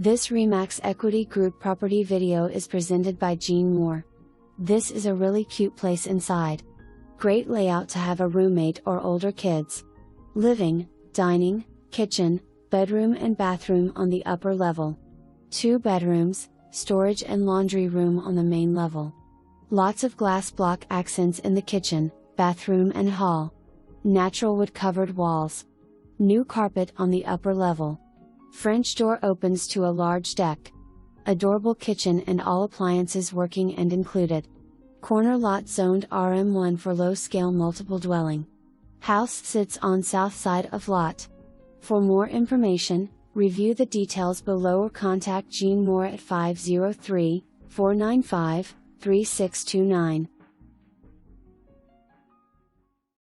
This Remax Equity Group property video is presented by gmoore. This is a really cute place inside. Great layout to have a roommate or older kids. Living, dining, kitchen, bedroom and bathroom on the upper level. 2 bedrooms, storage and laundry room on the main level. Lots of glass block accents in the kitchen, bathroom and hall. Natural wood covered walls. New carpet on the upper level. French door opens to a large deck. Adorable kitchen and all appliances working and included. Corner lot zoned RM1 for low scale multiple dwelling. House sits on south side of lot. For more information, review the details below or contact gmoore at 503-495-3629.